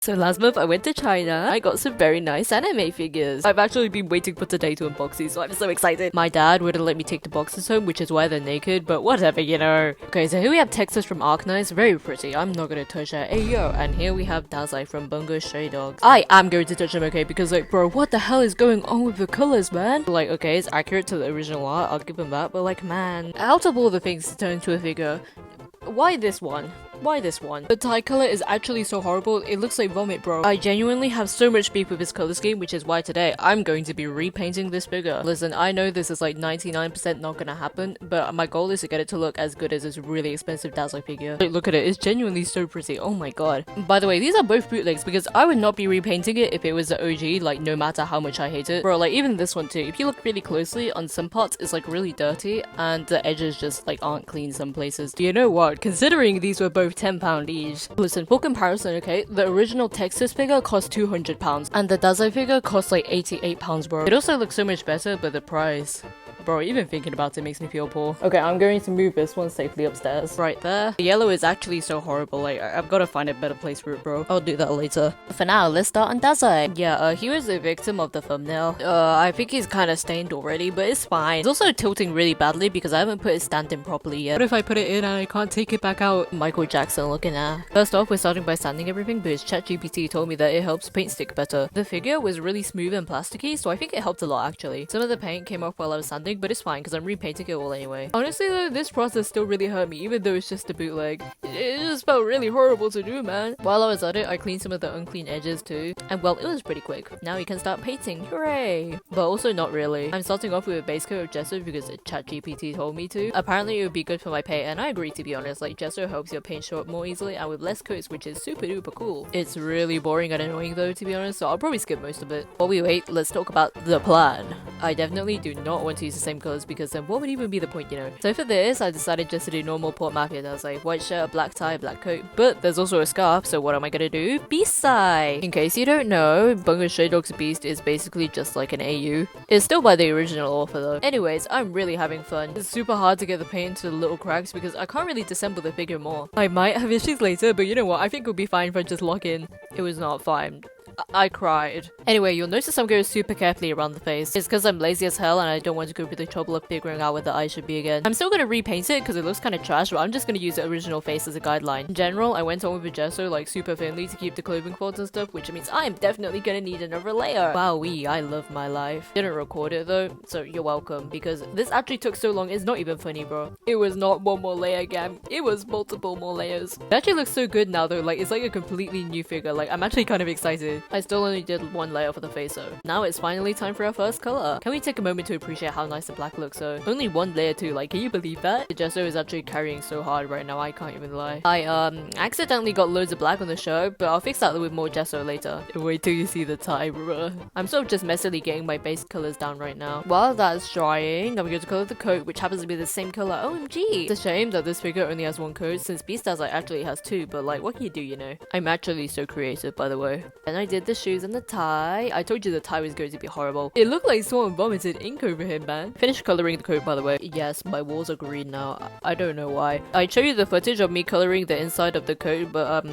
So last month I went to China. I got some very nice anime figures. I've actually been waiting for today to unbox these, so I'm so excited. My dad wouldn't let me take the boxes home, which is why they're naked, but whatever, you know. Okay, so here we have Texas from Arknights, very pretty. I'm not gonna touch that. Hey yo, and here we have Dazai from Bungo Stray Dogs. I am going to touch them, okay, because like, bro, what the hell is going on with the colors, man? Like, okay, it's accurate to the original art, I'll give them that, but like, man, out of all the things to turn into a figure, why this one? Why this one? The Thai color is actually so horrible, it looks like vomit, bro. I genuinely have so much beef with this color scheme, which is why today I'm going to be repainting this figure. Listen, I know this is like 99% not gonna happen, but my goal is to get it to look as good as this really expensive Dazzler figure. Like, look at it, it's genuinely so pretty, oh my god. By the way, these are both bootlegs because I would not be repainting it if it was the OG, like no matter how much I hate it. Bro, like even this one too, if you look really closely, on some parts it's like really dirty and the edges just like aren't clean some places. Do you know what? Considering these were both £10 each. Listen, for comparison, okay, the original Texas figure cost £200 and the Dazai figure cost like £88, bro. It also looks so much better, but the price... Bro, even thinking about it makes me feel poor. Okay, I'm going to move this one safely upstairs. Right there. The yellow is actually so horrible, like, I've got to find a better place for it, bro. I'll do that later. For now, let's start on Dazai. Yeah, he was a victim of the thumbnail. I think he's kind of stained already, but it's fine. It's also tilting really badly because I haven't put his stand in properly yet. What if I put it in and I can't take it back out? Michael Jackson looking at. First off, we're starting by sanding everything because ChatGPT told me that it helps paint stick better. The figure was really smooth and plasticky, so I think it helped a lot actually. Some of the paint came off while I was sanding, but it's fine because I'm repainting it all anyway. Honestly though, this process still really hurt me, even though it's just a bootleg. It just felt really horrible to do, man. While I was at it, I cleaned some of the unclean edges too, and well, it was pretty quick. Now we can start painting, hooray! But also not really. I'm starting off with a base coat of gesso because ChatGPT told me to. Apparently it would be good for my paint, and I agree to be honest, like gesso helps your paint show up more easily and with less coats, which is super duper cool. It's really boring and annoying though, to be honest, so I'll probably skip most of it. While we wait, let's talk about the plan. I definitely do not want to use the same colors because then what would even be the point, you know? So for this, I decided just to do normal Port Mafia. That was like white shirt, black tie, black coat, but there's also a scarf, so what am I gonna do? Beastside! In case you don't know, Bungo Stray Dogs Beast is basically just like an AU. It's still by the original author though. Anyways, I'm really having fun. It's super hard to get the paint into the little cracks because I can't really disassemble the figure more. I might have issues later, but you know what? I think it'll be fine if I just lock in. It was not fine. I cried. Anyway, you'll notice I'm going super carefully around the face. It's because I'm lazy as hell and I don't want to go through the trouble of figuring out where the eye should be again. I'm still going to repaint it because it looks kind of trash, but I'm just going to use the original face as a guideline. In general, I went on with a gesso like super thinly to keep the clothing folds and stuff, which means I'm definitely going to need another layer. Wowee, I love my life. Didn't record it though, so you're welcome, because this actually took so long, it's not even funny, bro. It was not one more layer again, it was multiple more layers. It actually looks so good now though, like it's like a completely new figure. Like I'm actually kind of excited. I still only did one layer for the face though. Now it's finally time for our first color. Can we take a moment to appreciate how nice the black looks though? Only one layer too, like can you believe that? The gesso is actually carrying so hard right now, I can't even lie. I accidentally got loads of black on the shirt, but I'll fix that with more gesso later. Wait till you see the tie, bruh. I'm sort of just messily getting my base colors down right now. While that's drying, I'm going to color the coat, which happens to be the same color. OMG! It's a shame that this figure only has one coat since Beastars actually has two, but like what can you do, you know? I'm actually so creative, by the way. Then I did the shoes and the tie. I told you the tie was going to be horrible. It looked like someone vomited ink over him, man. Finished coloring the coat, by the way. Yes, my walls are green now. I don't know why. I showed you the footage of me coloring the inside of the coat, but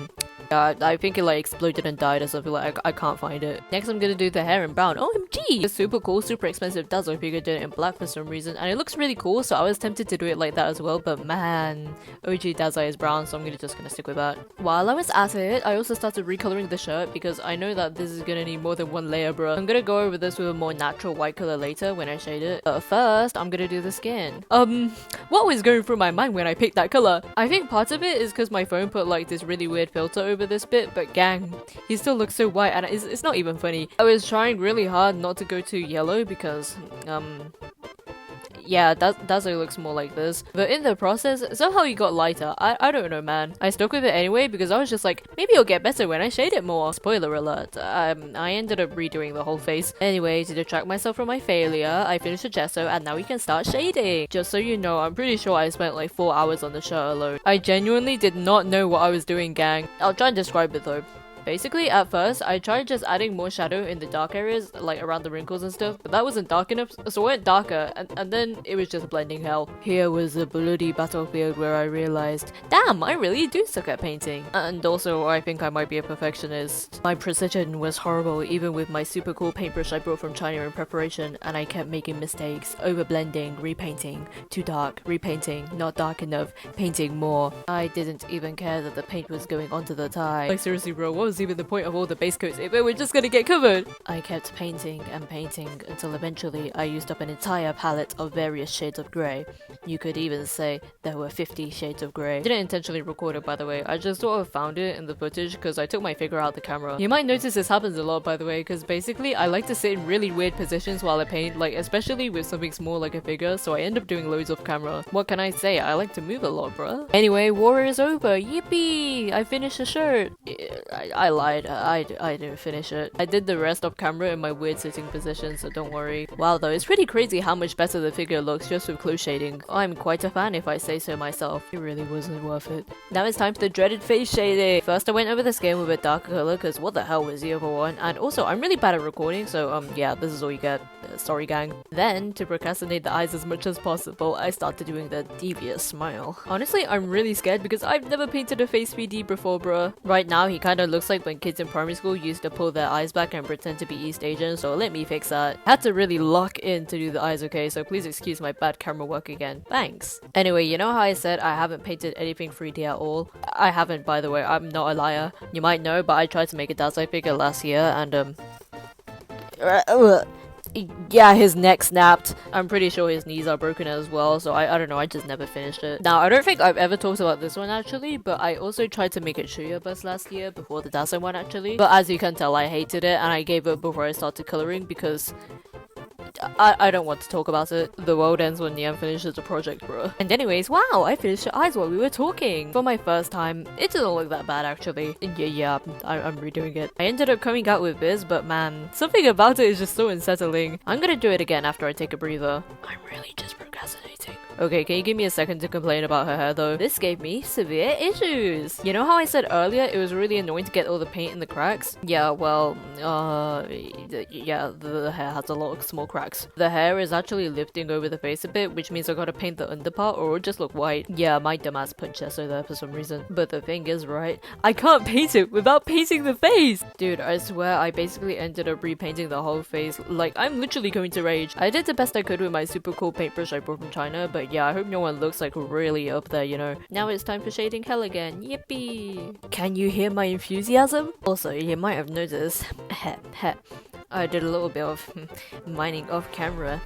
I think it like exploded and died or something. Like I can't find it. Next I'm gonna do the hair in brown. OMG! It's super cool, super expensive Dazzler figure did it in black for some reason, and it looks really cool, so I was tempted to do it like that as well, but man, OG Dazzler is brown, so I'm just gonna stick with that. While I was at it, I also started recoloring the shirt because I know that this is gonna need more than one layer, bro. I'm gonna go over this with a more natural white color later when I shade it, but first I'm gonna do the skin. What was going through my mind when I picked that color? I think part of it is because my phone put like this really weird filter over this bit, but gang, he still looks so white and it's not even funny. I was trying really hard not to go too yellow because yeah, that's how it looks more like this. But in the process, somehow he got lighter. I don't know, man. I stuck with it anyway because I was just like, maybe it'll get better when I shade it more. Spoiler alert. I ended up redoing the whole face. Anyway, to detract myself from my failure, I finished the gesso and now we can start shading. Just so you know, I'm pretty sure I spent like 4 hours on the shirt alone. I genuinely did not know what I was doing, gang. I'll try and describe it though. Basically, at first, I tried just adding more shadow in the dark areas, like around the wrinkles and stuff, but that wasn't dark enough, so I went darker, and then it was just blending hell. Here was a bloody battlefield where I realized, damn, I really do suck at painting. And also, I think I might be a perfectionist. My precision was horrible, even with my super cool paintbrush I brought from China in preparation, and I kept making mistakes, overblending, repainting, too dark, repainting, not dark enough, painting more. I didn't even care that the paint was going onto the tie. Like seriously bro, what was even the point of all the base coats if it were just gonna get covered? I kept painting and painting until eventually I used up an entire palette of various shades of grey. You could even say there were 50 shades of grey. Didn't intentionally record it by the way, I just sort of found it in the footage because I took my finger out the camera. You might notice this happens a lot by the way, because basically I like to sit in really weird positions while I paint, like especially with something small like a figure, so I end up doing loads off camera. What can I say? I like to move a lot, bruh. Anyway, war is over. Yippee! I finished the shirt. I lied. I didn't finish it. I did the rest off camera in my weird sitting position, so don't worry. Wow though, it's pretty crazy how much better the figure looks just with close shading. I'm quite a fan if I say so myself. It really wasn't worth it. Now it's time for the dreaded face shading. First I went over the skin with a darker color because what the hell was the other one? And also I'm really bad at recording, so yeah, this is all you get. Sorry gang. Then, to procrastinate the eyes as much as possible, I started doing the devious smile. Honestly, I'm really scared because I've never painted a face 3D before, bruh. Right now, he kinda looks like when kids in primary school used to pull their eyes back and pretend to be East Asian, so let me fix that. I had to really lock in to do the eyes, okay, so please excuse my bad camera work again. Thanks. Anyway, you know how I said I haven't painted anything 3D at all? I haven't, by the way, I'm not a liar. You might know, but I tried to make a Dazai figure last year, and yeah, his neck snapped. I'm pretty sure his knees are broken as well, so I don't know, I just never finished it. Now, I don't think I've ever talked about this one actually, but I also tried to make it Shuya Bus last year before the Dasein one actually. But as you can tell, I hated it and I gave up before I started coloring because I don't want to talk about it. The world ends when Nian finishes the project, bro. And anyways, wow, I finished your eyes while we were talking. For my first time, it didn't look that bad actually. Yeah, I'm redoing it. I ended up coming out with this, but man, something about it is just so unsettling. I'm gonna do it again after I take a breather. I'm really just procrastinating. Okay, can you give me a second to complain about her hair though? This gave me severe issues. You know how I said earlier it was really annoying to get all the paint in the cracks? Yeah, well, yeah, the hair has a lot of small cracks. The hair is actually lifting over the face a bit, which means I gotta paint the underpart or it'll just look white. Yeah, my dumbass put gesso there for some reason. But the thing is, right, I can't paint it without painting the face! Dude, I swear I basically ended up repainting the whole face. Like, I'm literally going to rage. I did the best I could with my super cool paintbrush I brought from China, but yeah, I hope no one looks like really up there, you know. Now it's time for shading hell again. Yippee! Can you hear my enthusiasm? Also, you might have noticed, I did a little bit of mining off camera.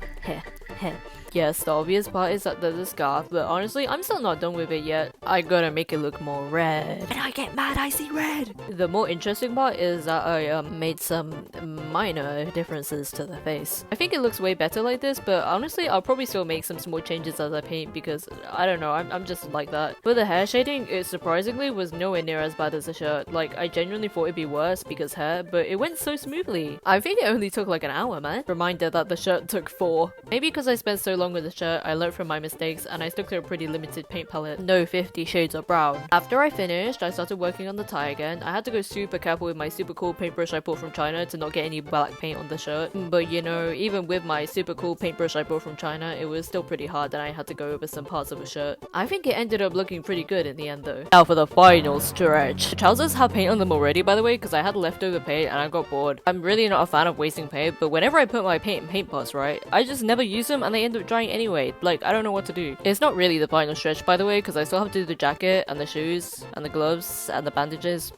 Yes, the obvious part is that there's a scarf, but honestly, I'm still not done with it yet. I gotta make it look more red. And I get mad, I see red! The more interesting part is that I made some minor differences to the face. I think it looks way better like this, but honestly, I'll probably still make some small changes as I paint because, I don't know, I'm just like that. For the hair shading, it surprisingly was nowhere near as bad as the shirt. Like, I genuinely thought it'd be worse because hair, but it went so smoothly. I think it only took like an hour, man. Reminder that the shirt took 4. Maybe because I spent so long with the shirt, I learned from my mistakes and I stuck to a pretty limited paint palette. No 50 shades of brown. After I finished, I started working on the tie again. I had to go super careful with my super cool paintbrush I bought from China to not get any black paint on the shirt. But you know, even with my super cool paintbrush I bought from China, it was still pretty hard and I had to go over some parts of the shirt. I think it ended up looking pretty good in the end though. Now for the final stretch. The trousers have paint on them already by the way because I had leftover paint and I got bored. I'm really not a fan of wasting paint, but whenever I put my paint in paint pots, right, I just never use them and they end up drying anyway. Like, I don't know what to do. It's not really the final stretch by the way because I still have to do the jacket and the shoes and the gloves and the bandages.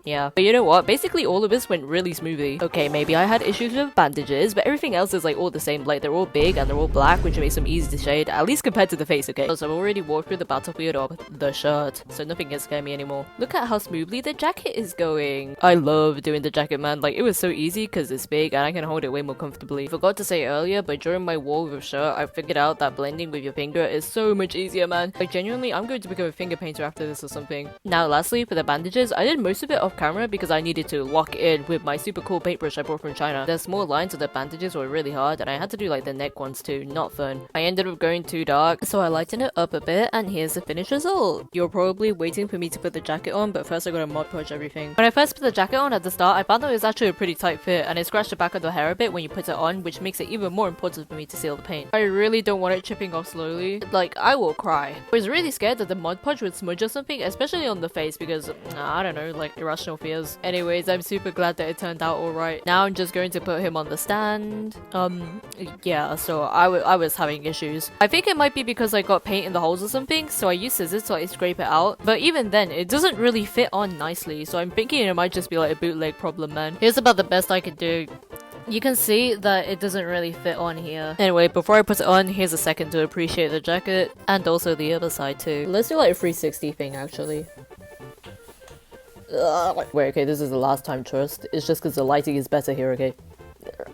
Yeah, but you know what? Basically all of this went really smoothly. Okay, maybe I had issues with bandages, but everything else is like all the same. Like they're all big and they're all black, which makes them easy to shade, at least compared to the face, okay? So I've already walked through the battlefield of the shirt, so nothing can scare me anymore. Look at how smoothly the jacket is going. I love doing the jacket, man. Like it was so easy because it's big and I can hold it way more comfortably. Forgot to say earlier, but during my wall with a shirt, I figured out that blending with your finger is so much easier, man. Like genuinely, I'm going to become a finger painter after this or something. Now lastly, for the bandages, I did most of it off off camera because I needed to lock in with my super cool paintbrush I bought from China. The small lines of the bandages were really hard and I had to do like the neck ones too, not fun. I ended up going too dark, so I lightened it up a bit and here's the finished result. You're probably waiting for me to put the jacket on, but first I gotta Mod Podge everything. When I first put the jacket on at the start, I found that it was actually a pretty tight fit and it scratched the back of the hair a bit when you put it on, which makes it even more important for me to seal the paint. I really don't want it chipping off slowly. Like, I will cry. I was really scared that the Mod Podge would smudge or something, especially on the face because, I don't know, like irrational fears. Anyways, I'm super glad that it turned out alright. Now I'm just going to put him on the stand. Yeah, so I was having issues. I think it might be because I got paint in the holes or something, so I used scissors to like scrape it out. But even then, it doesn't really fit on nicely, so I'm thinking it might just be like a bootleg problem, man. Here's about the best I could do. You can see that it doesn't really fit on here. Anyway, before I put it on, here's a second to appreciate the jacket, and also the other side too. Let's do like a 360 thing actually. Wait, okay, this is the last time trust. It's just because the lighting is better here, okay?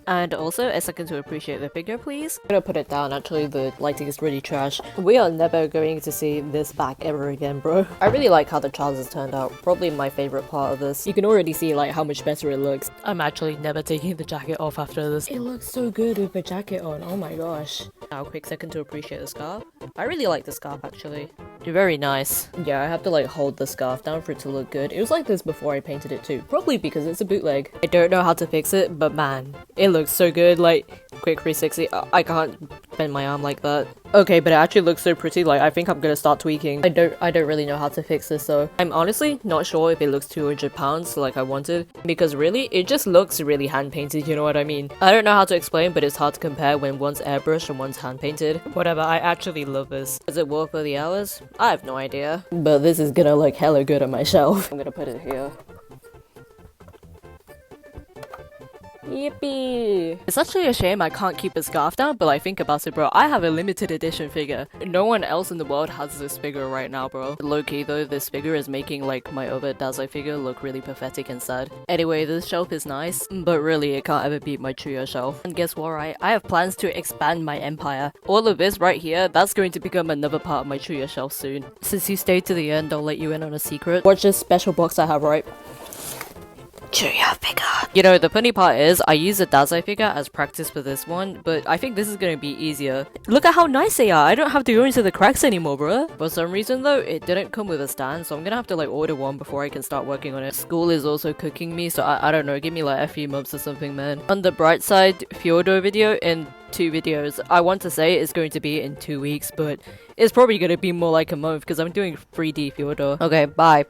And also a second to appreciate the figure, please. I'm gonna put it down, actually the lighting is really trash. We are never going to see this back ever again, bro. I really like how the trousers turned out, probably my favorite part of this. You can already see like how much better it looks. I'm actually never taking the jacket off after this. It looks so good with the jacket on, oh my gosh. Now a quick second to appreciate the scarf. I really like the scarf actually. Very nice. Yeah, I have to like hold the scarf down for it to look good. It was like this before I painted it too, probably because it's a bootleg. I don't know how to fix it, but man, it looks so good. Like, quick 360. I can't bend my arm like that. Okay, but it actually looks so pretty. Like, I think I'm gonna start tweaking. I don't really know how to fix this though. I'm honestly not sure if it looks 200 pounds like I wanted, because really, it just looks really hand painted, you know what I mean? I don't know how to explain, but it's hard to compare when one's airbrushed and one's hand painted. Whatever, I actually love this. Is it worth for the hours? I have no idea. But this is gonna look hella good on my shelf. I'm gonna put it here. Yippee! It's actually a shame I can't keep a scarf down, but like think about it, bro. I have a limited edition figure. No one else in the world has this figure right now, bro. Low-key though, this figure is making like my other Dazai figure look really pathetic and sad. Anyway, this shelf is nice, but really it can't ever beat my trio shelf. And guess what, right? I have plans to expand my empire. All of this right here, that's going to become another part of my trio shelf soon. Since you stayed to the end, I'll let you in on a secret. Watch this special box I have, right? Trio figure. You know, the funny part is, I use a Dazai figure as practice for this one, but I think this is gonna be easier. Look at how nice they are! I don't have to go into the cracks anymore, bruh. For some reason though, it didn't come with a stand, so I'm gonna have to like order one before I can start working on it. School is also cooking me, so I don't know, give me like a few months or something, man. On the bright side, Fjordo video in 2 videos. I want to say it's going to be in 2 weeks, but it's probably gonna be more like a month because I'm doing 3D Fjordo. Okay, bye.